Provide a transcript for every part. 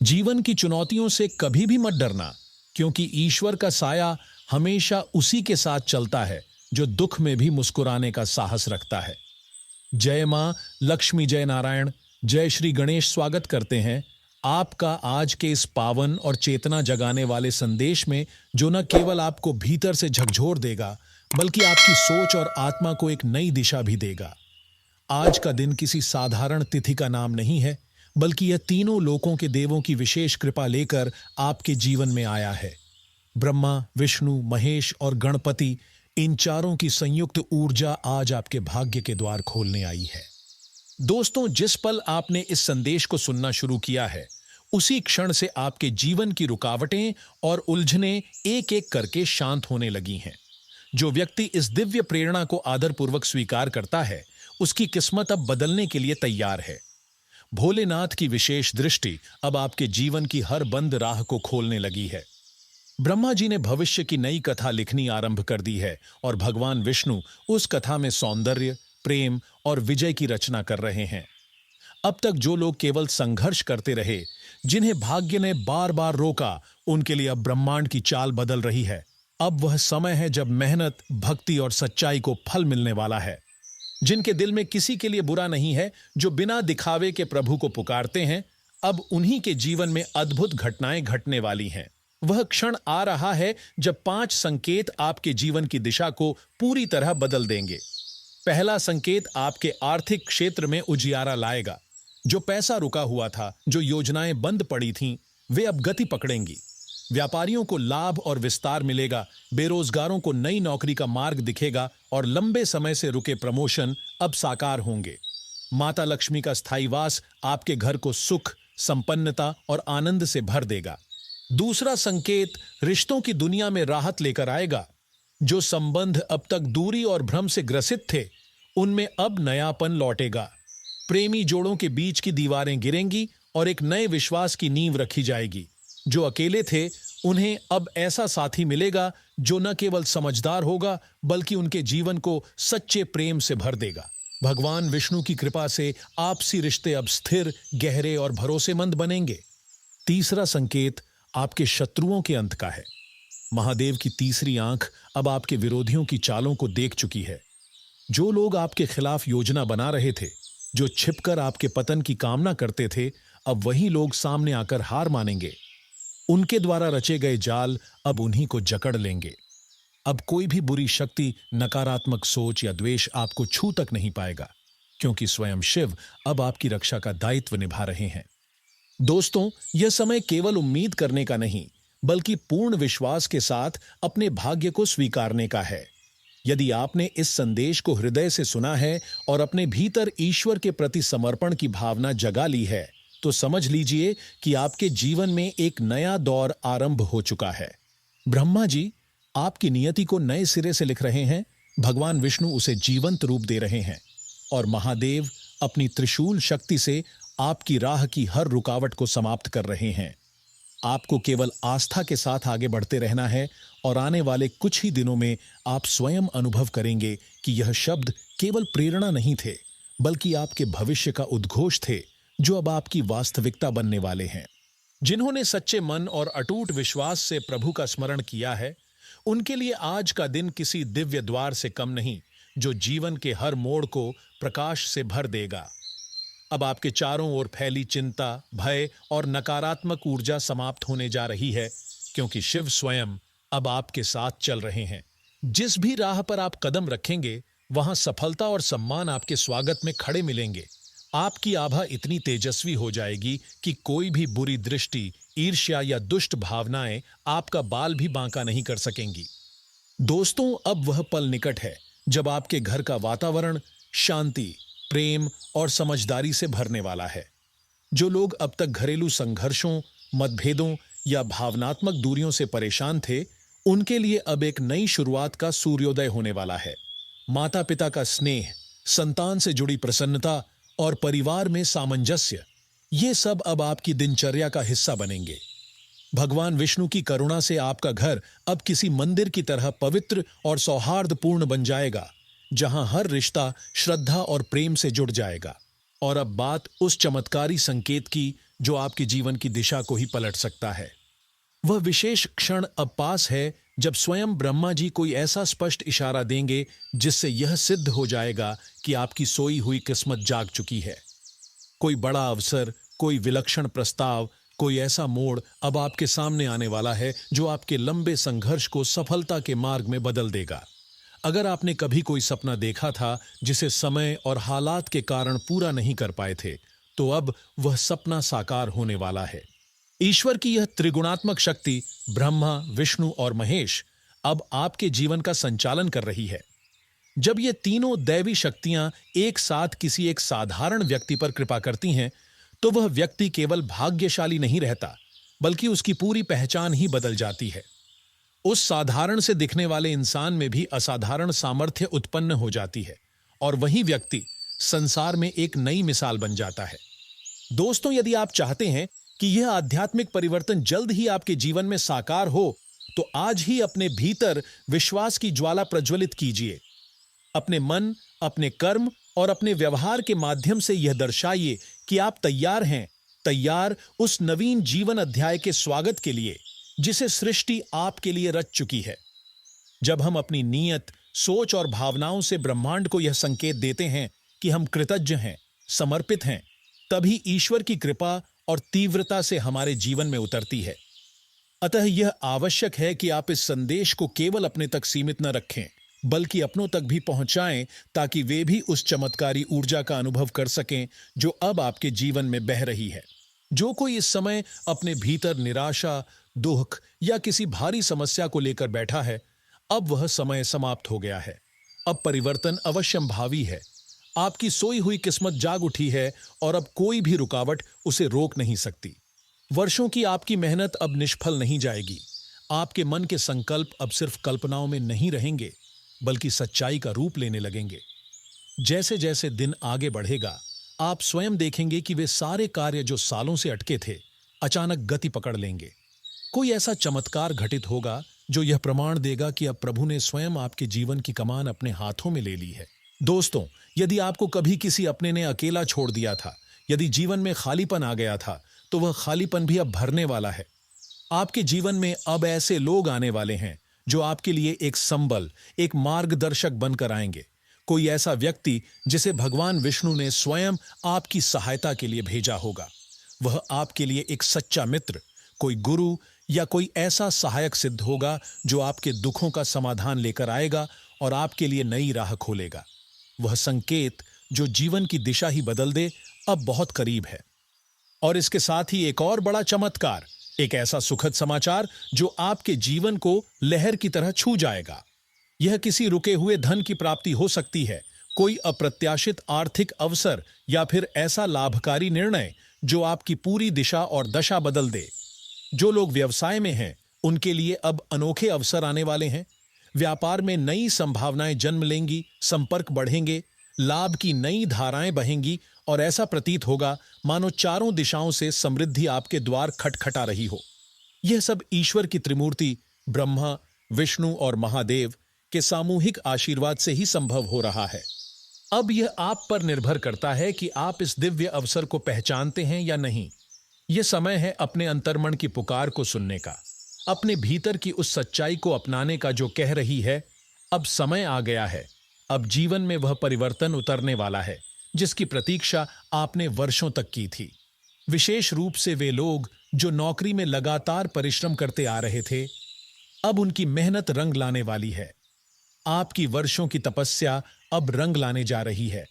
जीवन की चुनौतियों से कभी भी मत डरना, क्योंकि ईश्वर का साया हमेशा उसी के साथ चलता है जो दुख में भी मुस्कुराने का साहस रखता है। जय मां लक्ष्मी, जय नारायण, जय श्री गणेश। स्वागत करते हैं आपका आज के इस पावन और चेतना जगाने वाले संदेश में, जो न केवल आपको भीतर से झकझोर देगा, बल्कि आपकी सोच और आत्मा को एक नई दिशा भी देगा। आज का दिन किसी साधारण तिथि का नाम नहीं है, बल्कि यह तीनों लोकों के देवों की विशेष कृपा लेकर आपके जीवन में आया है। ब्रह्मा, विष्णु, महेश और गणपति, इन चारों की संयुक्त ऊर्जा आज आपके भाग्य के द्वार खोलने आई है। दोस्तों, जिस पल आपने इस संदेश को सुनना शुरू किया है, उसी क्षण से आपके जीवन की रुकावटें और उलझनें एक एक करके शांत होने लगी हैं। जो व्यक्ति इस दिव्य प्रेरणा को आदरपूर्वक स्वीकार करता है, उसकी किस्मत अब बदलने के लिए तैयार है। भोलेनाथ की विशेष दृष्टि अब आपके जीवन की हर बंद राह को खोलने लगी है। ब्रह्मा जी ने भविष्य की नई कथा लिखनी आरंभ कर दी है और भगवान विष्णु उस कथा में सौंदर्य, प्रेम और विजय की रचना कर रहे हैं। अब तक जो लोग केवल संघर्ष करते रहे, जिन्हें भाग्य ने बार बार रोका, उनके लिए अब ब्रह्मांड की चाल बदल रही है। अब वह समय है जब मेहनत, भक्ति और सच्चाई को फल मिलने वाला है। जिनके दिल में किसी के लिए बुरा नहीं है, जो बिना दिखावे के प्रभु को पुकारते हैं, अब उन्हीं के जीवन में अद्भुत घटनाएं घटने वाली हैं। वह क्षण आ रहा है जब 5 संकेत आपके जीवन की दिशा को पूरी तरह बदल देंगे। पहला संकेत आपके आर्थिक क्षेत्र में उजियारा लाएगा। जो पैसा रुका हुआ था, जो योजनाएं बंद पड़ी थीं, वे अब गति पकड़ेंगी। व्यापारियों को लाभ और विस्तार मिलेगा, बेरोजगारों को नई नौकरी का मार्ग दिखेगा और लंबे समय से रुके प्रमोशन अब साकार होंगे। माता लक्ष्मी का स्थायी वास आपके घर को सुख, संपन्नता और आनंद से भर देगा। दूसरा संकेत रिश्तों की दुनिया में राहत लेकर आएगा। जो संबंध अब तक दूरी और भ्रम से ग्रसित थे, उनमें अब नयापन लौटेगा। प्रेमी जोड़ों के बीच की दीवारें गिरेंगी और एक नए विश्वास की नींव रखी जाएगी। जो अकेले थे, उन्हें अब ऐसा साथी मिलेगा जो न केवल समझदार होगा, बल्कि उनके जीवन को सच्चे प्रेम से भर देगा। भगवान विष्णु की कृपा से आपसी रिश्ते अब स्थिर, गहरे और भरोसेमंद बनेंगे। तीसरा संकेत आपके शत्रुओं के अंत का है। महादेव की तीसरी आंख अब आपके विरोधियों की चालों को देख चुकी है। जो लोग आपके खिलाफ योजना बना रहे थे, जो छिपकर आपके पतन की कामना करते थे, अब वही लोग सामने आकर हार मानेंगे। उनके द्वारा रचे गए जाल अब उन्हीं को जकड़ लेंगे। अब कोई भी बुरी शक्ति, नकारात्मक सोच या द्वेष आपको छू तक नहीं पाएगा, क्योंकि स्वयं शिव अब आपकी रक्षा का दायित्व निभा रहे हैं। दोस्तों, यह समय केवल उम्मीद करने का नहीं, बल्कि पूर्ण विश्वास के साथ अपने भाग्य को स्वीकारने का है। यदि आपने इस संदेश को हृदय से सुना है और अपने भीतर ईश्वर के प्रति समर्पण की भावना जगा ली है, तो समझ लीजिए कि आपके जीवन में एक नया दौर आरंभ हो चुका है। ब्रह्मा जी आपकी नियति को नए सिरे से लिख रहे हैं, भगवान विष्णु उसे जीवंत रूप दे रहे हैं और महादेव अपनी त्रिशूल शक्ति से आपकी राह की हर रुकावट को समाप्त कर रहे हैं। आपको केवल आस्था के साथ आगे बढ़ते रहना है और आने वाले कुछ ही दिनों में आप स्वयं अनुभव करेंगे कि यह शब्द केवल प्रेरणा नहीं थे, बल्कि आपके भविष्य का उद्घोष थे, जो अब आपकी वास्तविकता बनने वाले हैं। जिन्होंने सच्चे मन और अटूट विश्वास से प्रभु का स्मरण किया है, उनके लिए आज का दिन किसी दिव्य द्वार से कम नहीं, जो जीवन के हर मोड़ को प्रकाश से भर देगा। अब आपके चारों ओर फैली चिंता, भय और नकारात्मक ऊर्जा समाप्त होने जा रही है, क्योंकि शिव स्वयं अब आपके साथ चल रहे हैं। जिस भी राह पर आप कदम रखेंगे, वहां सफलता और सम्मान आपके स्वागत में खड़े मिलेंगे। आपकी आभा इतनी तेजस्वी हो जाएगी कि कोई भी बुरी दृष्टि, ईर्ष्या या दुष्ट भावनाएं आपका बाल भी बांका नहीं कर सकेंगी। दोस्तों, अब वह पल निकट है जब आपके घर का वातावरण शांति, प्रेम और समझदारी से भरने वाला है। जो लोग अब तक घरेलू संघर्षों, मतभेदों या भावनात्मक दूरियों से परेशान थे, उनके लिए अब एक नई शुरुआत का सूर्योदय होने वाला है। माता पिता का स्नेह, संतान से जुड़ी प्रसन्नता और परिवार में सामंजस्य, ये सब अब आपकी दिनचर्या का हिस्सा बनेंगे। भगवान विष्णु की करुणा से आपका घर अब किसी मंदिर की तरह पवित्र और सौहार्दपूर्ण बन जाएगा, जहां हर रिश्ता श्रद्धा और प्रेम से जुड़ जाएगा। और अब बात उस चमत्कारी संकेत की जो आपके जीवन की दिशा को ही पलट सकता है। वह विशेष क्षण अब पास है जब स्वयं ब्रह्मा जी कोई ऐसा स्पष्ट इशारा देंगे जिससे यह सिद्ध हो जाएगा कि आपकी सोई हुई किस्मत जाग चुकी है। कोई बड़ा अवसर, कोई विलक्षण प्रस्ताव, कोई ऐसा मोड़ अब आपके सामने आने वाला है जो आपके लंबे संघर्ष को सफलता के मार्ग में बदल देगा। अगर आपने कभी कोई सपना देखा था जिसे समय और हालात के कारण पूरा नहीं कर पाए थे, तो अब वह सपना साकार होने वाला है। ईश्वर की यह त्रिगुणात्मक शक्ति ब्रह्मा, विष्णु और महेश अब आपके जीवन का संचालन कर रही है। जब ये तीनों दैवी शक्तियां एक साथ किसी एक साधारण व्यक्ति पर कृपा करती हैं, तो वह व्यक्ति केवल भाग्यशाली नहीं रहता, बल्कि उसकी पूरी पहचान ही बदल जाती है। उस साधारण से दिखने वाले इंसान में भी असाधारण सामर्थ्य उत्पन्न हो जाती है और वही व्यक्ति संसार में एक नई मिसाल बन जाता है। दोस्तों, यदि आप चाहते हैं कि यह आध्यात्मिक परिवर्तन जल्द ही आपके जीवन में साकार हो, तो आज ही अपने भीतर विश्वास की ज्वाला प्रज्वलित कीजिए। अपने मन, अपने कर्म और अपने व्यवहार के माध्यम से यह दर्शाइए कि आप तैयार हैं, तैयार उस नवीन जीवन अध्याय के स्वागत के लिए जिसे सृष्टि आपके लिए रच चुकी है। जब हम अपनी नीयत, सोच और भावनाओं से ब्रह्मांड को यह संकेत देते हैं कि हम कृतज्ञ हैं, समर्पित हैं, तभी ईश्वर की कृपा और तीव्रता से हमारे जीवन में उतरती है। अतः यह आवश्यक है कि आप इस संदेश को केवल अपने तक सीमित न रखें, बल्कि अपनों तक भी पहुंचाएं, ताकि वे भी उस चमत्कारी ऊर्जा का अनुभव कर सकें जो अब आपके जीवन में बह रही है। जो कोई इस समय अपने भीतर निराशा, दुख या किसी भारी समस्या को लेकर बैठा है, अब वह समय समाप्त हो गया है। अब परिवर्तन अवश्यंभावी है। आपकी सोई हुई किस्मत जाग उठी है और अब कोई भी रुकावट उसे रोक नहीं सकती। वर्षों की आपकी मेहनत अब निष्फल नहीं जाएगी। आपके मन के संकल्प अब सिर्फ कल्पनाओं में नहीं रहेंगे, बल्कि सच्चाई का रूप लेने लगेंगे। जैसे जैसे दिन आगे बढ़ेगा, आप स्वयं देखेंगे कि वे सारे कार्य जो सालों से अटके थे, अचानक गति पकड़ लेंगे। कोई ऐसा चमत्कार घटित होगा जो यह प्रमाण देगा कि अब प्रभु ने स्वयं आपके जीवन की कमान अपने हाथों में ले ली है। दोस्तों, यदि आपको कभी किसी अपने ने अकेला छोड़ दिया था, यदि जीवन में खालीपन आ गया था, तो वह खालीपन भी अब भरने वाला है। आपके जीवन में अब ऐसे लोग आने वाले हैं जो आपके लिए एक संबल, एक मार्गदर्शक बनकर आएंगे। कोई ऐसा व्यक्ति जिसे भगवान विष्णु ने स्वयं आपकी सहायता के लिए भेजा होगा। वह आपके लिए एक सच्चा मित्र, कोई गुरु या कोई ऐसा सहायक सिद्ध होगा जो आपके दुखों का समाधान लेकर आएगा और आपके लिए नई राह खोलेगा। वह संकेत जो जीवन की दिशा ही बदल दे, अब बहुत करीब है। और इसके साथ ही एक और बड़ा चमत्कार, एक ऐसा सुखद समाचार जो आपके जीवन को लहर की तरह छू जाएगा। यह किसी रुके हुए धन की प्राप्ति हो सकती है, कोई अप्रत्याशित आर्थिक अवसर या फिर ऐसा लाभकारी निर्णय जो आपकी पूरी दिशा और दशा बदल दे। जो लोग व्यवसाय में हैं, उनके लिए अब अनोखे अवसर आने वाले हैं। व्यापार में नई संभावनाएं जन्म लेंगी, संपर्क बढ़ेंगे, लाभ की नई धाराएं बहेंगी और ऐसा प्रतीत होगा मानो चारों दिशाओं से समृद्धि आपके द्वार खटखटा रही हो। यह सब ईश्वर की त्रिमूर्ति ब्रह्मा, विष्णु और महादेव के सामूहिक आशीर्वाद से ही संभव हो रहा है। अब यह आप पर निर्भर करता है कि आप इस दिव्य अवसर को पहचानते हैं या नहीं। यह समय है अपने अंतर्मन की पुकार को सुनने का, अपने भीतर की उस सच्चाई को अपनाने का जो कह रही है, अब समय आ गया है। अब जीवन में वह परिवर्तन उतरने वाला है जिसकी प्रतीक्षा आपने वर्षों तक की थी। विशेष रूप से वे लोग जो नौकरी में लगातार परिश्रम करते आ रहे थे, अब उनकी मेहनत रंग लाने वाली है। आपकी वर्षों की तपस्या अब रंग लाने जा रही है।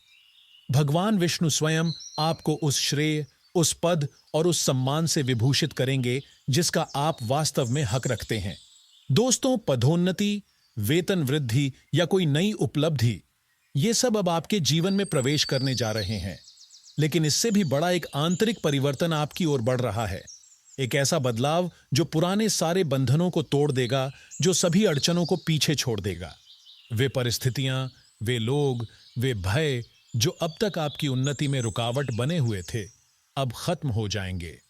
भगवान विष्णु स्वयं आपको उस श्रेय, उस पद और उस सम्मान से विभूषित करेंगे जिसका आप वास्तव में हक रखते हैं। दोस्तों, पदोन्नति, वेतन वृद्धि या कोई नई उपलब्धि, ये सब अब आपके जीवन में प्रवेश करने जा रहे हैं। लेकिन इससे भी बड़ा एक आंतरिक परिवर्तन आपकी ओर बढ़ रहा है। एक ऐसा बदलाव जो पुराने सारे बंधनों को तोड़ देगा, जो सभी अड़चनों को पीछे छोड़ देगा। वे परिस्थितियां, वे लोग, वे भय जो अब तक आपकी उन्नति में रुकावट बने हुए थे, अब खत्म हो जाएंगे।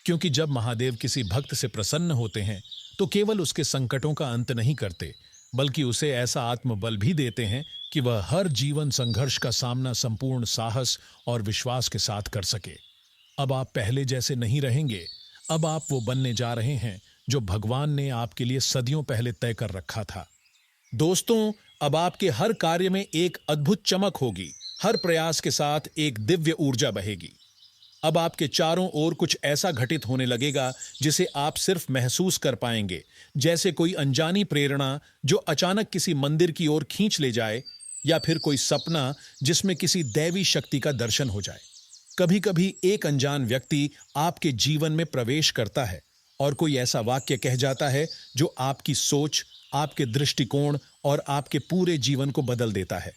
क्योंकि जब महादेव किसी भक्त से प्रसन्न होते हैं, तो केवल उसके संकटों का अंत नहीं करते, बल्कि उसे ऐसा आत्मबल भी देते हैं कि वह हर जीवन संघर्ष का सामना संपूर्ण साहस और विश्वास के साथ कर सके। अब आप पहले जैसे नहीं रहेंगे। अब आप वो बनने जा रहे हैं जो भगवान ने आपके लिए सदियों पहले तय कर रखा था। दोस्तों, अब आपके हर कार्य में एक अद्भुत चमक होगी। हर प्रयास के साथ एक दिव्य ऊर्जा बहेगी। अब आपके चारों ओर कुछ ऐसा घटित होने लगेगा जिसे आप सिर्फ महसूस कर पाएंगे, जैसे कोई अनजानी प्रेरणा जो अचानक किसी मंदिर की ओर खींच ले जाए, या फिर कोई सपना जिसमें किसी दैवी शक्ति का दर्शन हो जाए। कभी कभी एक अनजान व्यक्ति आपके जीवन में प्रवेश करता है और कोई ऐसा वाक्य कह जाता है जो आपकी सोच, आपके दृष्टिकोण और आपके पूरे जीवन को बदल देता है।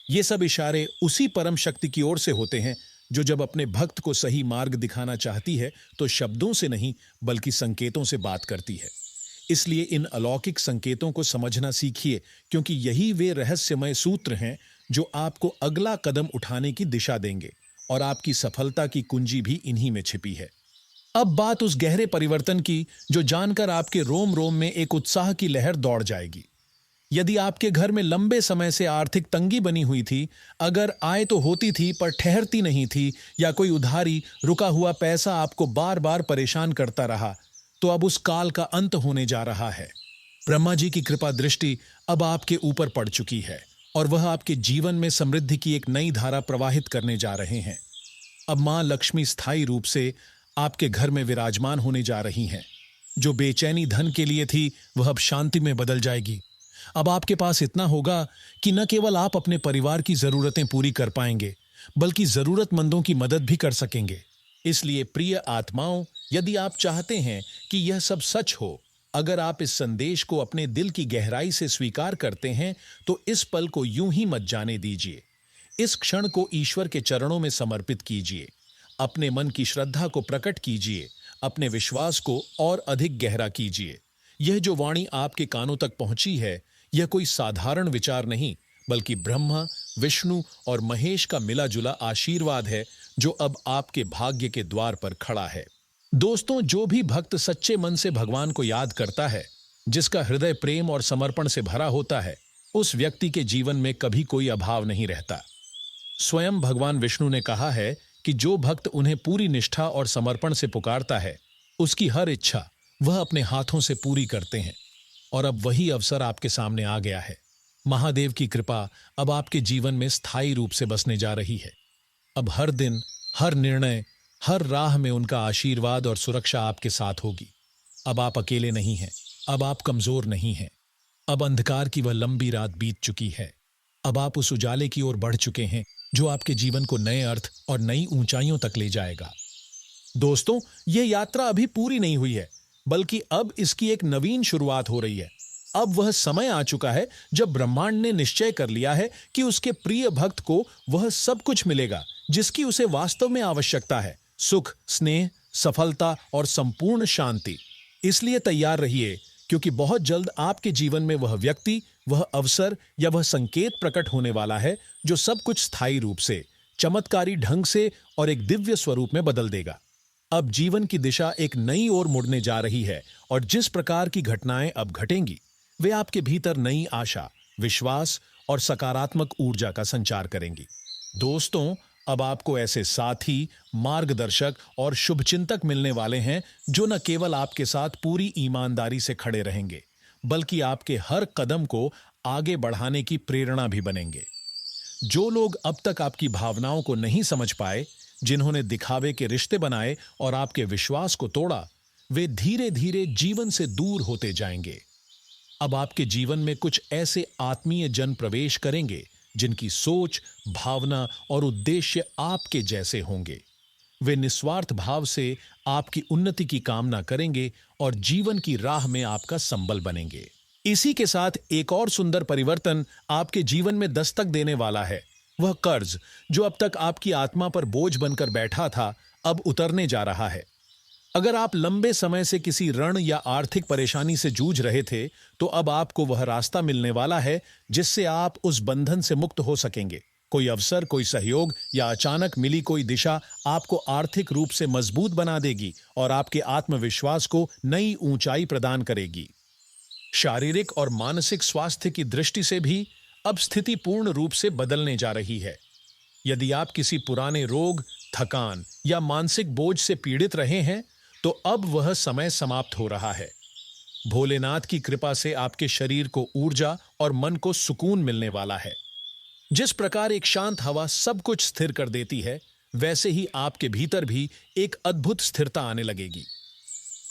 ये सब इशारे उसी परम शक्ति की ओर से होते हैं जो जब अपने भक्त को सही मार्ग दिखाना चाहती है तो शब्दों से नहीं बल्कि संकेतों से बात करती है। इसलिए इन अलौकिक संकेतों को समझना सीखिए, क्योंकि यही वे रहस्यमय सूत्र हैं जो आपको अगला कदम उठाने की दिशा देंगे, और आपकी सफलता की कुंजी भी इन्हीं में छिपी है। अब बात उस गहरे परिवर्तन की जो जानकर आपके रोम रोम में एक उत्साह की लहर दौड़ जाएगी। यदि आपके घर में लंबे समय से आर्थिक तंगी बनी हुई थी, अगर आय तो होती थी पर ठहरती नहीं थी, या कोई उधारी, रुका हुआ पैसा आपको बार बार परेशान करता रहा, तो अब उस काल का अंत होने जा रहा है। ब्रह्मा जी की कृपा दृष्टि अब आपके ऊपर पड़ चुकी है और वह आपके जीवन में समृद्धि की एक नई धारा प्रवाहित करने जा रहे हैं। अब मां लक्ष्मी स्थायी रूप से आपके घर में विराजमान होने जा रही हैं। जो बेचैनी धन के लिए थी वह अब शांति में बदल जाएगी। अब आपके पास इतना होगा कि न केवल आप अपने परिवार की जरूरतें पूरी कर पाएंगे, बल्कि जरूरतमंदों की मदद भी कर सकेंगे। इसलिए प्रिय आत्माओं, यदि आप चाहते हैं कि यह सब सच हो, अगर आप इस संदेश को अपने दिल की गहराई से स्वीकार करते हैं, तो इस पल को यूं ही मत जाने दीजिए। इस क्षण को ईश्वर के चरणों में समर्पित कीजिए। अपने मन की श्रद्धा को प्रकट कीजिए, अपने विश्वास को और अधिक गहरा कीजिए। यह जो वाणी आपके कानों तक पहुंची है, यह कोई साधारण विचार नहीं, बल्कि ब्रह्मा, विष्णु और महेश का मिला जुला आशीर्वाद है जो अब आपके भाग्य के द्वार पर खड़ा है। दोस्तों, जो भी भक्त सच्चे मन से भगवान को याद करता है, जिसका हृदय प्रेम और समर्पण से भरा होता है, उस व्यक्ति के जीवन में कभी कोई अभाव नहीं रहता। स्वयं भगवान विष्णु ने कहा है कि जो भक्त उन्हें पूरी निष्ठा और समर्पण से पुकारता है, उसकी हर इच्छा वह अपने हाथों से पूरी करते हैं। और अब वही अवसर आपके सामने आ गया है। महादेव की कृपा अब आपके जीवन में स्थायी रूप से बसने जा रही है। अब हर दिन, हर निर्णय, हर राह में उनका आशीर्वाद और सुरक्षा आपके साथ होगी। अब आप अकेले नहीं हैं, अब आप कमजोर नहीं हैं। अब अंधकार की वह लंबी रात बीत चुकी है। अब आप उस उजाले की ओर बढ़ चुके हैं जो आपके जीवन को नए अर्थ और नई ऊंचाइयों तक ले जाएगा। दोस्तों, यह यात्रा अभी पूरी नहीं हुई है, बल्कि अब इसकी एक नवीन शुरुआत हो रही है। अब वह समय आ चुका है जब ब्रह्मांड ने निश्चय कर लिया है कि उसके प्रिय भक्त को वह सब कुछ मिलेगा जिसकी उसे वास्तव में आवश्यकता है: सुख, स्नेह, सफलता और संपूर्ण शांति। इसलिए तैयार रहिए, क्योंकि बहुत जल्द आपके जीवन में वह व्यक्ति, वह अवसर या वह संकेत प्रकट होने वाला है जो सब कुछ स्थायी रूप से, चमत्कारी ढंग से और एक दिव्य स्वरूप में बदल देगा। अब जीवन की दिशा एक नई ओर मुड़ने जा रही है, और जिस प्रकार की घटनाएं अब घटेंगी, वे आपके भीतर नई आशा, विश्वास और सकारात्मक ऊर्जा का संचार करेंगी। दोस्तों, अब आपको ऐसे साथी, मार्गदर्शक और शुभचिंतक मिलने वाले हैं जो न केवल आपके साथ पूरी ईमानदारी से खड़े रहेंगे, बल्कि आपके हर कदम को आगे बढ़ाने की प्रेरणा भी बनेंगे। जो लोग अब तक आपकी भावनाओं को नहीं समझ पाए, जिन्होंने दिखावे के रिश्ते बनाए और आपके विश्वास को तोड़ा, वे धीरे धीरे जीवन से दूर होते जाएंगे। अब आपके जीवन में कुछ ऐसे आत्मीय जन प्रवेश करेंगे जिनकी सोच, भावना और उद्देश्य आपके जैसे होंगे। वे निस्वार्थ भाव से आपकी उन्नति की कामना करेंगे और जीवन की राह में आपका संबल बनेंगे। इसी के साथ एक और सुंदर परिवर्तन आपके जीवन में दस्तक देने वाला है। वह कर्ज जो अब तक आपकी आत्मा पर बोझ बनकर बैठा था, अब उतरने जा रहा है। अगर आप लंबे समय से किसी ऋण या आर्थिक परेशानी से जूझ रहे थे, तो अब आपको वह रास्ता मिलने वाला है जिससे आप उस बंधन से मुक्त हो सकेंगे। कोई अवसर, कोई सहयोग या अचानक मिली कोई दिशा आपको आर्थिक रूप से मजबूत बना देगी और आपके आत्मविश्वास को नई ऊंचाई प्रदान करेगी। शारीरिक और मानसिक स्वास्थ्य की दृष्टि से भी अब स्थिति पूर्ण रूप से बदलने जा रही है। यदि आप किसी पुराने रोग, थकान या मानसिक बोझ से पीड़ित रहे हैं, तो अब वह समय समाप्त हो रहा है। भोलेनाथ की कृपा से आपके शरीर को ऊर्जा और मन को सुकून मिलने वाला है। जिस प्रकार एक शांत हवा सब कुछ स्थिर कर देती है, वैसे ही आपके भीतर भी एक अद्भुत स्थिरता आने लगेगी।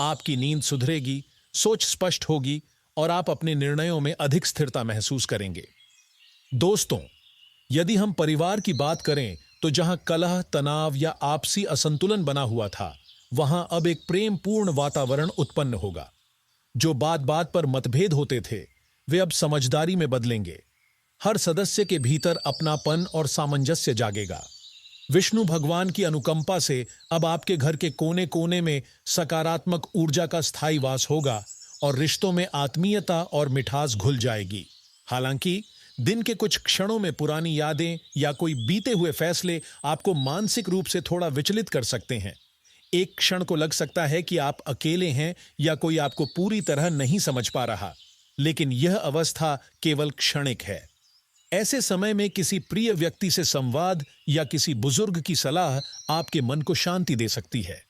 आपकी नींद सुधरेगी, सोच स्पष्ट होगी और आप अपने निर्णयों में अधिक स्थिरता महसूस करेंगे। दोस्तों, यदि हम परिवार की बात करें, तो जहां कलह, तनाव या आपसी असंतुलन बना हुआ था, वहां अब एक प्रेमपूर्ण वातावरण उत्पन्न होगा। जो बात बात पर मतभेद होते थे, वे अब समझदारी में बदलेंगे। हर सदस्य के भीतर अपनापन और सामंजस्य जागेगा। विष्णु भगवान की अनुकंपा से अब आपके घर के कोने कोने में सकारात्मक ऊर्जा का स्थायी वास होगा और रिश्तों में आत्मीयता और मिठास घुल जाएगी। हालांकि दिन के कुछ क्षणों में पुरानी यादें या कोई बीते हुए फैसले आपको मानसिक रूप से थोड़ा विचलित कर सकते हैं। एक क्षण को लग सकता है कि आप अकेले हैं या कोई आपको पूरी तरह नहीं समझ पा रहा, लेकिन यह अवस्था केवल क्षणिक है। ऐसे समय में किसी प्रिय व्यक्ति से संवाद या किसी बुजुर्ग की सलाह आपके मन को शांति दे सकती है।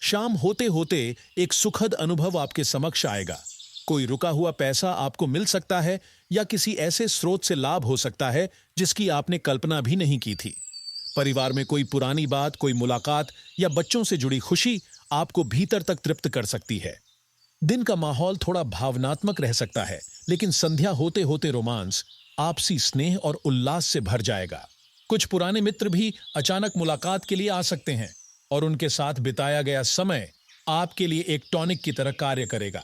शाम होते होते एक सुखद अनुभव आपके समक्ष आएगा। कोई रुका हुआ पैसा आपको मिल सकता है या किसी ऐसे स्रोत से लाभ हो सकता है जिसकी आपने कल्पना भी नहीं की थी। परिवार में कोई पुरानी बात, कोई मुलाकात या बच्चों से जुड़ी खुशी आपको भीतर तक तृप्त कर सकती है। दिन का माहौल थोड़ा भावनात्मक रह सकता है, लेकिन संध्या होते होते रोमांस, आपसी स्नेह और उल्लास से भर जाएगा। कुछ पुराने मित्र भी अचानक मुलाकात के लिए आ सकते हैं और उनके साथ बिताया गया समय आपके लिए एक टॉनिक की तरह कार्य करेगा।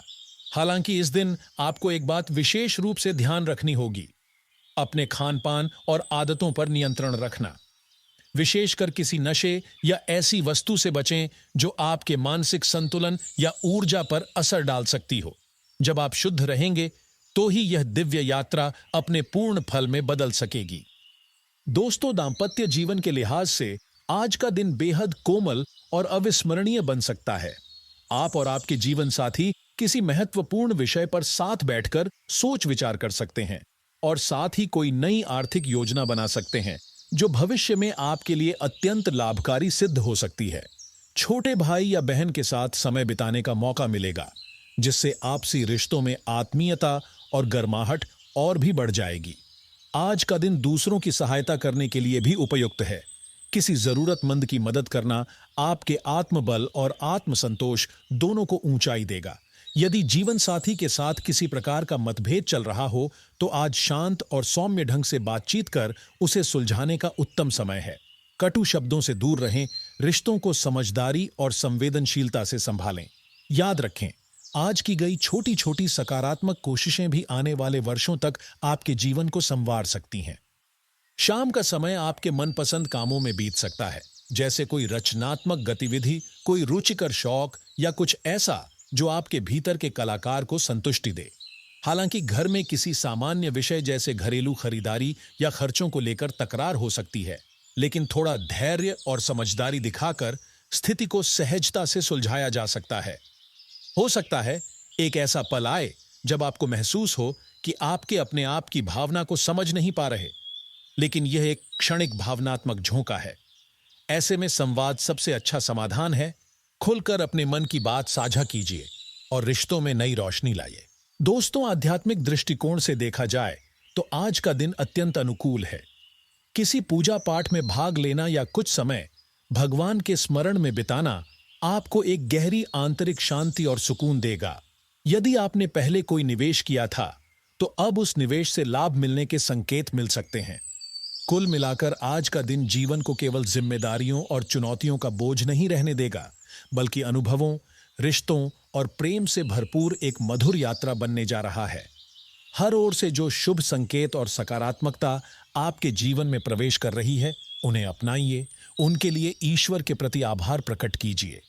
हालांकि इस दिन आपको एक बात विशेष रूप से ध्यान रखनी होगी: अपने खान पान और आदतों पर नियंत्रण रखना। विशेषकर किसी नशे या ऐसी वस्तु से बचें जो आपके मानसिक संतुलन या ऊर्जा पर असर डाल सकती हो। जब आप शुद्ध रहेंगे, तो ही यह दिव्य यात्रा अपने पूर्ण फल में बदल सकेगी। दोस्तों, दांपत्य जीवन के लिहाज से आज का दिन बेहद कोमल और अविस्मरणीय बन सकता है। आप और आपके जीवन साथी किसी महत्वपूर्ण विषय पर साथ बैठकर सोच विचार कर सकते हैं और साथ ही कोई नई आर्थिक योजना बना सकते हैं जो भविष्य में आपके लिए अत्यंत लाभकारी सिद्ध हो सकती है। छोटे भाई या बहन के साथ समय बिताने का मौका मिलेगा, जिससे आपसी रिश्तों में आत्मीयता और गर्माहट और भी बढ़ जाएगी। आज का दिन दूसरों की सहायता करने के लिए भी उपयुक्त है। किसी जरूरतमंद की मदद करना आपके आत्मबल और आत्मसंतोष दोनों को ऊंचाई देगा। यदि जीवन साथी के साथ किसी प्रकार का मतभेद चल रहा हो, तो आज शांत और सौम्य ढंग से बातचीत कर उसे सुलझाने का उत्तम समय है। कटु शब्दों से दूर रहें, रिश्तों को समझदारी और संवेदनशीलता से संभालें। याद रखें, आज की गई छोटी छोटी सकारात्मक कोशिशें भी आने वाले वर्षों तक आपके जीवन को संवार सकती हैं। शाम का समय आपके मनपसंद कामों में बीत सकता है, जैसे कोई रचनात्मक गतिविधि, कोई रुचिकर शौक या कुछ ऐसा जो आपके भीतर के कलाकार को संतुष्टि दे। हालांकि घर में किसी सामान्य विषय जैसे घरेलू खरीदारी या खर्चों को लेकर तकरार हो सकती है, लेकिन थोड़ा धैर्य और समझदारी दिखाकर स्थिति को सहजता से सुलझाया जा सकता है। हो सकता है एक ऐसा पल आए जब आपको महसूस हो कि आपके अपने आप की भावना को समझ नहीं पा रहे, लेकिन यह एक क्षणिक भावनात्मक झोंका है। ऐसे में संवाद सबसे अच्छा समाधान है। खुलकर अपने मन की बात साझा कीजिए और रिश्तों में नई रोशनी लाइए। दोस्तों, आध्यात्मिक दृष्टिकोण से देखा जाए तो आज का दिन अत्यंत अनुकूल है। किसी पूजा पाठ में भाग लेना या कुछ समय भगवान के स्मरण में बिताना आपको एक गहरी आंतरिक शांति और सुकून देगा। यदि आपने पहले कोई निवेश किया था, तो अब उस निवेश से लाभ मिलने के संकेत मिल सकते हैं। कुल मिलाकर आज का दिन जीवन को केवल जिम्मेदारियों और चुनौतियों का बोझ नहीं रहने देगा, बल्कि अनुभवों, रिश्तों और प्रेम से भरपूर एक मधुर यात्रा बनने जा रहा है। हर ओर से जो शुभ संकेत और सकारात्मकता आपके जीवन में प्रवेश कर रही है, उन्हें अपनाइए। उनके लिए ईश्वर के प्रति आभार प्रकट कीजिए।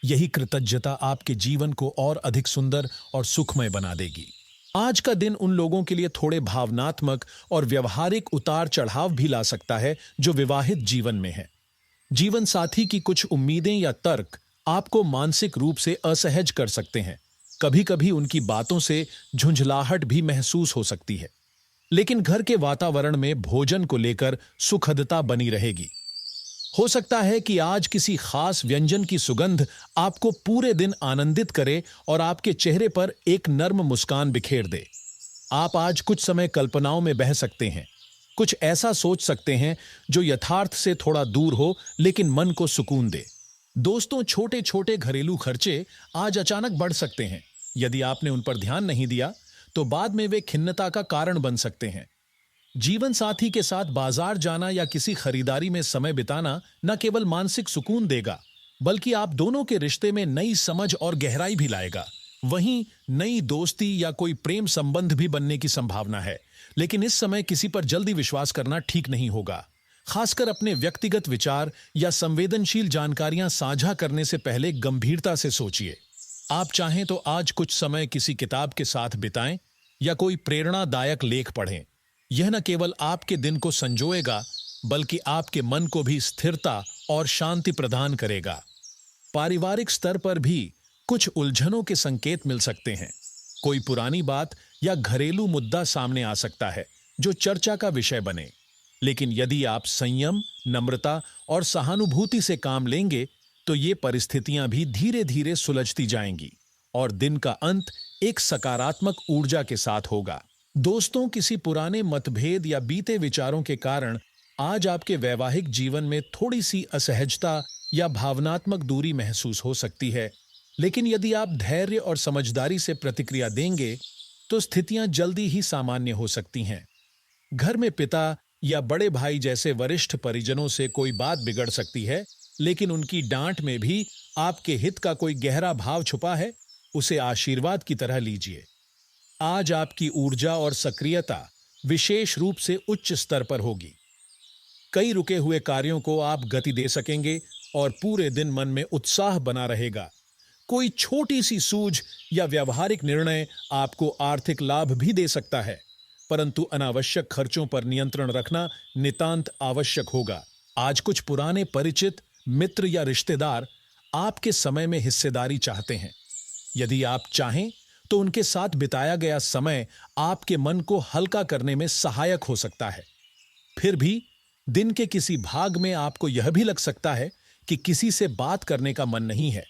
यही कृतज्ञता आपके जीवन को और अधिक सुंदर और सुखमय बना देगी। आज का दिन उन लोगों के लिए थोड़े भावनात्मक और व्यवहारिक उतार चढ़ाव भी ला सकता है जो विवाहित जीवन में है। जीवन साथी की कुछ उम्मीदें या तर्क आपको मानसिक रूप से असहज कर सकते हैं। कभी कभी उनकी बातों से झुंझलाहट भी महसूस हो सकती है, लेकिन घर के वातावरण में भोजन को लेकर सुखदता बनी रहेगी। हो सकता है कि आज किसी खास व्यंजन की सुगंध आपको पूरे दिन आनंदित करे और आपके चेहरे पर एक नर्म मुस्कान बिखेर दे। आप आज कुछ समय कल्पनाओं में बह सकते हैं। कुछ ऐसा सोच सकते हैं जो यथार्थ से थोड़ा दूर हो लेकिन मन को सुकून दे। दोस्तों, छोटे छोटे घरेलू खर्चे आज अचानक बढ़ सकते हैं। यदि आपने उन पर ध्यान नहीं दिया तो बाद में वे खिन्नता का कारण बन सकते हैं। जीवन साथी के साथ बाजार जाना या किसी खरीदारी में समय बिताना न केवल मानसिक सुकून देगा, बल्कि आप दोनों के रिश्ते में नई समझ और गहराई भी लाएगा। वहीं नई दोस्ती या कोई प्रेम संबंध भी बनने की संभावना है, लेकिन इस समय किसी पर जल्दी विश्वास करना ठीक नहीं होगा। खासकर अपने व्यक्तिगत विचार या संवेदनशील जानकारियां साझा करने से पहले गंभीरता से सोचिए। आप चाहें तो आज कुछ समय किसी किताब के साथ बिताएं या कोई प्रेरणादायक लेख पढ़ें। यह न केवल आपके दिन को संजोएगा, बल्कि आपके मन को भी स्थिरता और शांति प्रदान करेगा। पारिवारिक स्तर पर भी कुछ उलझनों के संकेत मिल सकते हैं। कोई पुरानी बात या घरेलू मुद्दा सामने आ सकता है जो चर्चा का विषय बने। लेकिन यदि आप संयम, नम्रता और सहानुभूति से काम लेंगे तो ये परिस्थितियां भी धीरे धीरे सुलझती जाएंगी और दिन का अंत एक सकारात्मक ऊर्जा के साथ होगा। दोस्तों, किसी पुराने मतभेद या बीते विचारों के कारण आज आपके वैवाहिक जीवन में थोड़ी सी असहजता या भावनात्मक दूरी महसूस हो सकती है, लेकिन यदि आप धैर्य और समझदारी से प्रतिक्रिया देंगे तो स्थितियां जल्दी ही सामान्य हो सकती हैं। घर में पिता या बड़े भाई जैसे वरिष्ठ परिजनों से कोई बात बिगड़ सकती है, लेकिन उनकी डांट में भी आपके हित का कोई गहरा भाव छुपा है। उसे आशीर्वाद की तरह लीजिए। आज आपकी ऊर्जा और सक्रियता विशेष रूप से उच्च स्तर पर होगी। कई रुके हुए कार्यों को आप गति दे सकेंगे और पूरे दिन मन में उत्साह बना रहेगा। कोई छोटी सी सूझ या व्यावहारिक निर्णय आपको आर्थिक लाभ भी दे सकता है, परंतु अनावश्यक खर्चों पर नियंत्रण रखना नितांत आवश्यक होगा। आज कुछ पुराने परिचित, मित्र या रिश्तेदार आपके समय में हिस्सेदारी चाहते हैं। यदि आप चाहें तो उनके साथ बिताया गया समय आपके मन को हल्का करने में सहायक हो सकता है। फिर भी दिन के किसी भाग में आपको यह भी लग सकता है कि किसी से बात करने का मन नहीं है।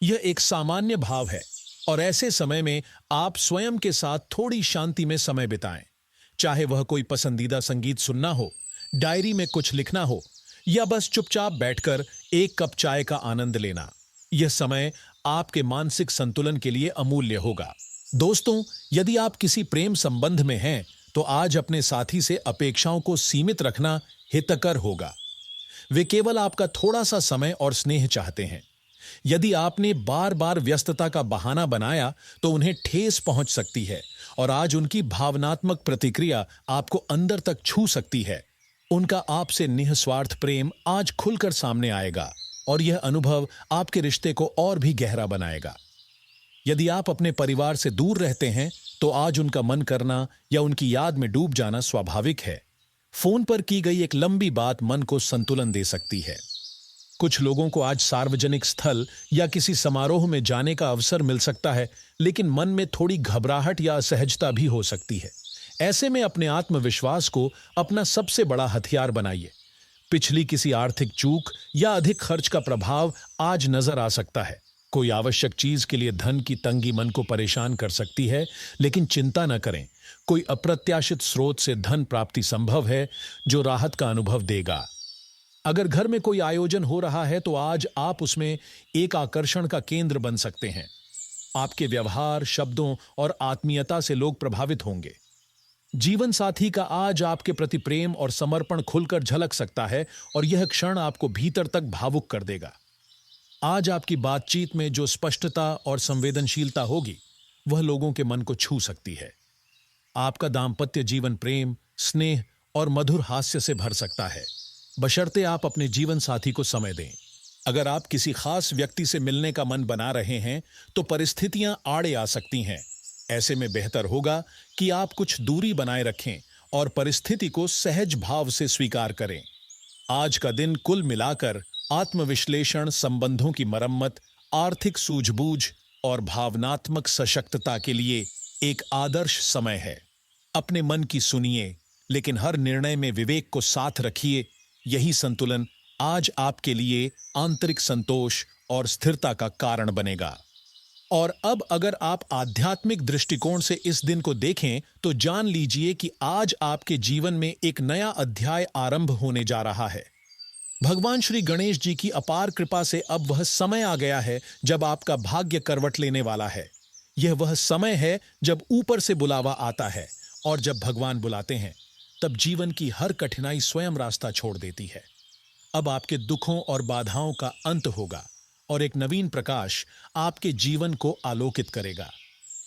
यह एक सामान्य भाव है और ऐसे समय में आप स्वयं के साथ थोड़ी शांति में समय बिताएं। चाहे वह कोई पसंदीदा संगीत सुनना हो, डायरी में कुछ लिखना हो या बस चुपचाप बैठकर एक कप चाय का आनंद लेना, यह समय आपके मानसिक संतुलन के लिए अमूल्य होगा। दोस्तों, यदि आप किसी प्रेम संबंध में हैं तो आज अपने साथी से अपेक्षाओं को सीमित रखना हितकर होगा। वे केवल आपका थोड़ा सा समय और स्नेह चाहते हैं। यदि आपने बार बार व्यस्तता का बहाना बनाया तो उन्हें ठेस पहुंच सकती है और आज उनकी भावनात्मक प्रतिक्रिया आपको अंदर तक छू सकती है। उनका आपसे निस्वार्थ प्रेम आज खुलकर सामने आएगा और यह अनुभव आपके रिश्ते को और भी गहरा बनाएगा। यदि आप अपने परिवार से दूर रहते हैं तो आज उनका मन करना या उनकी याद में डूब जाना स्वाभाविक है। फोन पर की गई एक लंबी बात मन को संतुलन दे सकती है। कुछ लोगों को आज सार्वजनिक स्थल या किसी समारोह में जाने का अवसर मिल सकता है, लेकिन मन में थोड़ी घबराहट या असहजता भी हो सकती है। ऐसे में अपने आत्मविश्वास को अपना सबसे बड़ा हथियार बनाइए। पिछली किसी आर्थिक चूक या अधिक खर्च का प्रभाव आज नजर आ सकता है। कोई आवश्यक चीज के लिए धन की तंगी मन को परेशान कर सकती है, लेकिन चिंता न करें। कोई अप्रत्याशित स्रोत से धन प्राप्ति संभव है जो राहत का अनुभव देगा। अगर घर में कोई आयोजन हो रहा है तो आज आप उसमें एक आकर्षण का केंद्र बन सकते हैं। आपके व्यवहार, शब्दों और आत्मीयता से लोग प्रभावित होंगे। जीवन साथी का आज आपके प्रति प्रेम और समर्पण खुलकर झलक सकता है और यह क्षण आपको भीतर तक भावुक कर देगा। आज आपकी बातचीत में जो स्पष्टता और संवेदनशीलता होगी वह लोगों के मन को छू सकती है। आपका दाम्पत्य जीवन प्रेम, स्नेह और मधुर हास्य से भर सकता है, बशर्ते आप अपने जीवन साथी को समय दें। अगर आप किसी खास व्यक्ति से मिलने का मन बना रहे हैं तो परिस्थितियां आड़े आ सकती हैं। ऐसे में बेहतर होगा कि आप कुछ दूरी बनाए रखें और परिस्थिति को सहज भाव से स्वीकार करें। आज का दिन कुल मिलाकर आत्मविश्लेषण, संबंधों की मरम्मत, आर्थिक सूझबूझ और भावनात्मक सशक्तता के लिए एक आदर्श समय है। अपने मन की सुनिए, लेकिन हर निर्णय में विवेक को साथ रखिए। यही संतुलन आज आपके लिए आंतरिक संतोष और स्थिरता का कारण बनेगा। और अब अगर आप आध्यात्मिक दृष्टिकोण से इस दिन को देखें तो जान लीजिए कि आज आपके जीवन में एक नया अध्याय आरंभ होने जा रहा है। भगवान श्री गणेश जी की अपार कृपा से अब वह समय आ गया है जब आपका भाग्य करवट लेने वाला है। यह वह समय है जब ऊपर से बुलावा आता है, और जब भगवान बुलाते हैं तब जीवन की हर कठिनाई स्वयं रास्ता छोड़ देती है। अब आपके दुखों और बाधाओं का अंत होगा और एक नवीन प्रकाश आपके जीवन को आलोकित करेगा।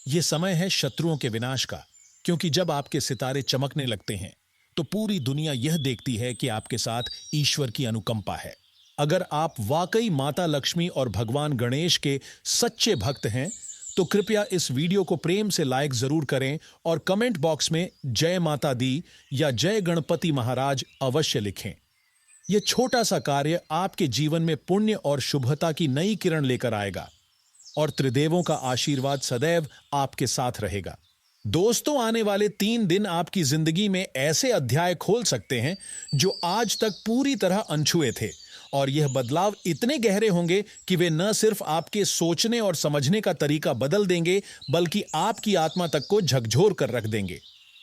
यह समय है शत्रुओं के विनाश का, क्योंकि जब आपके सितारे चमकने लगते हैं तो पूरी दुनिया यह देखती है कि आपके साथ ईश्वर की अनुकंपा है। अगर आप वाकई माता लक्ष्मी और भगवान गणेश के सच्चे भक्त हैं तो कृपया इस वीडियो को प्रेम से लाइक जरूर करें और कमेंट बॉक्स में जय माता दी या जय गणपति महाराज अवश्य लिखें। यह छोटा सा कार्य आपके जीवन में पुण्य और शुभता की नई किरण लेकर आएगा और त्रिदेवों का आशीर्वाद सदैव आपके साथ रहेगा। दोस्तों, आने वाले 3 दिन आपकी जिंदगी में ऐसे अध्याय खोल सकते हैं जो आज तक पूरी तरह अनछुए थे, और यह बदलाव इतने गहरे होंगे कि वे न सिर्फ आपके सोचने और समझने का तरीका बदल देंगे बल्कि आपकी आत्मा तक को झकझोर कर रख देंगे।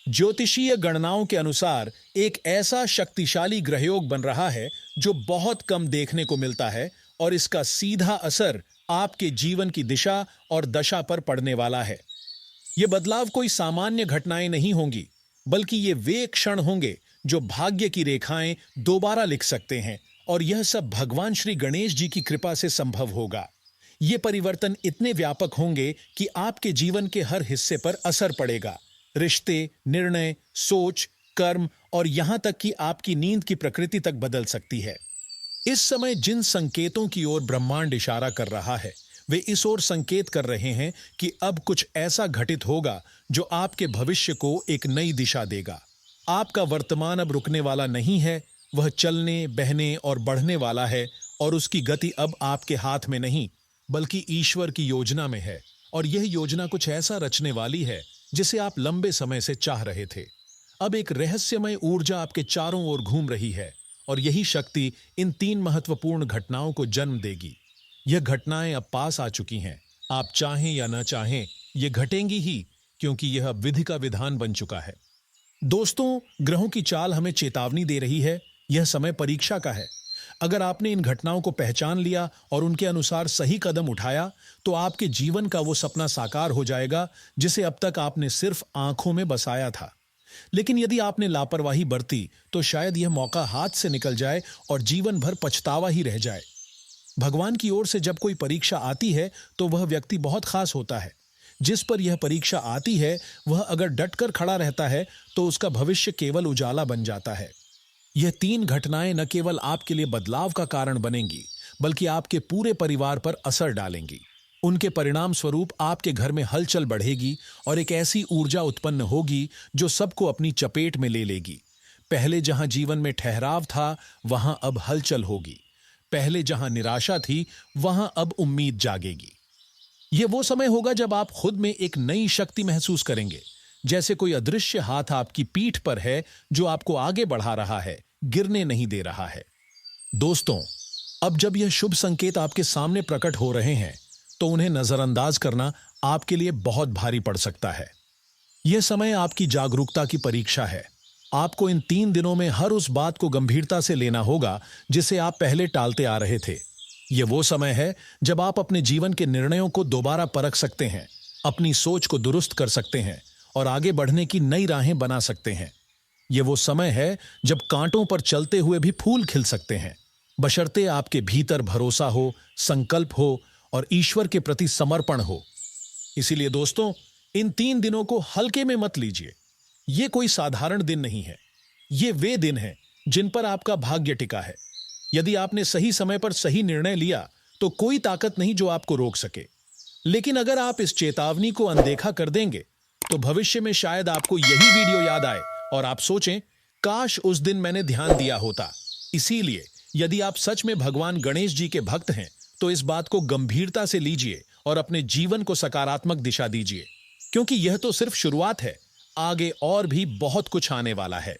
ज्योतिषीय गणनाओं के अनुसार एक ऐसा शक्तिशाली ग्रहयोग बन रहा है जो बहुत कम देखने को मिलता है, और इसका सीधा असर आपके जीवन की दिशा और दशा पर पड़ने वाला है। ये बदलाव कोई सामान्य घटनाएं नहीं होंगी, बल्कि ये वे क्षण होंगे जो भाग्य की रेखाएं दोबारा लिख सकते हैं, और यह सब भगवान श्री गणेश जी की कृपा से संभव होगा। ये परिवर्तन इतने व्यापक होंगे कि आपके जीवन के हर हिस्से पर असर पड़ेगा। रिश्ते, निर्णय, सोच, कर्म और यहां तक कि आपकी नींद की प्रकृति तक बदल सकती है। इस समय जिन संकेतों की ओर ब्रह्मांड इशारा कर रहा है वे इस ओर संकेत कर रहे हैं कि अब कुछ ऐसा घटित होगा जो आपके भविष्य को एक नई दिशा देगा। आपका वर्तमान अब रुकने वाला नहीं है, वह चलने, बहने और बढ़ने वाला है, और उसकी गति अब आपके हाथ में नहीं बल्कि ईश्वर की योजना में है। और यह योजना कुछ ऐसा रचने वाली है जिसे आप लंबे समय से चाह रहे थे। अब एक रहस्यमय ऊर्जा आपके चारों ओर घूम रही है, और यही शक्ति इन 3 महत्वपूर्ण घटनाओं को जन्म देगी। यह घटनाएं अब पास आ चुकी हैं। आप चाहें या न चाहें ये घटेंगी ही, क्योंकि यह अब विधि का विधान बन चुका है। दोस्तों, ग्रहों की चाल हमें चेतावनी दे रही है। यह समय परीक्षा का है। अगर आपने इन घटनाओं को पहचान लिया और उनके अनुसार सही कदम उठाया तो आपके जीवन का वो सपना साकार हो जाएगा जिसे अब तक आपने सिर्फ आंखों में बसाया था। लेकिन यदि आपने लापरवाही बरती तो शायद यह मौका हाथ से निकल जाए और जीवन भर पछतावा ही रह जाए। भगवान की ओर से जब कोई परीक्षा आती है तो वह व्यक्ति बहुत खास होता है। जिस पर यह परीक्षा आती है वह अगर डटकर खड़ा रहता है तो उसका भविष्य केवल उजाला बन जाता है। यह 3 घटनाएं न केवल आपके लिए बदलाव का कारण बनेंगी बल्कि आपके पूरे परिवार पर असर डालेंगी। उनके परिणाम स्वरूप आपके घर में हलचल बढ़ेगी और एक ऐसी ऊर्जा उत्पन्न होगी जो सबको अपनी चपेट में ले लेगी। पहले जहां जीवन में ठहराव था वहां अब हलचल होगी। पहले जहां निराशा थी वहां अब उम्मीद जागेगी। यह वो समय होगा जब आप खुद में एक नई शक्ति महसूस करेंगे, जैसे कोई अदृश्य हाथ आपकी पीठ पर है जो आपको आगे बढ़ा रहा है, गिरने नहीं दे रहा है। दोस्तों, अब जब यह शुभ संकेत आपके सामने प्रकट हो रहे हैं तो उन्हें नजरअंदाज करना आपके लिए बहुत भारी पड़ सकता है। यह समय आपकी जागरूकता की परीक्षा है। आपको इन 3 दिनों में हर उस बात को गंभीरता से लेना होगा जिसे आप पहले टालते आ रहे थे। यह वो समय है जब आप अपने जीवन के निर्णयों को दोबारा परख सकते हैं, अपनी सोच को दुरुस्त कर सकते हैं और आगे बढ़ने की नई राहें बना सकते हैं। यह वो समय है जब कांटों पर चलते हुए भी फूल खिल सकते हैं, बशर्ते आपके भीतर भरोसा हो, संकल्प हो और ईश्वर के प्रति समर्पण हो। इसीलिए दोस्तों, इन 3 दिनों को हल्के में मत लीजिए। ये कोई साधारण दिन नहीं है। ये वे दिन हैं जिन पर आपका भाग्य टिका है। यदि आपने सही समय पर सही निर्णय लिया तो कोई ताकत नहीं जो आपको रोक सके। लेकिन अगर आप इस चेतावनी को अनदेखा कर देंगे तो भविष्य में शायद आपको यही वीडियो याद आए और आप सोचें, काश उस दिन मैंने ध्यान दिया होता। इसीलिए यदि आप सच में भगवान गणेश जी के भक्त हैं तो इस बात को गंभीरता से लीजिए और अपने जीवन को सकारात्मक दिशा दीजिए, क्योंकि यह तो सिर्फ शुरुआत है। आगे और भी बहुत कुछ आने वाला है।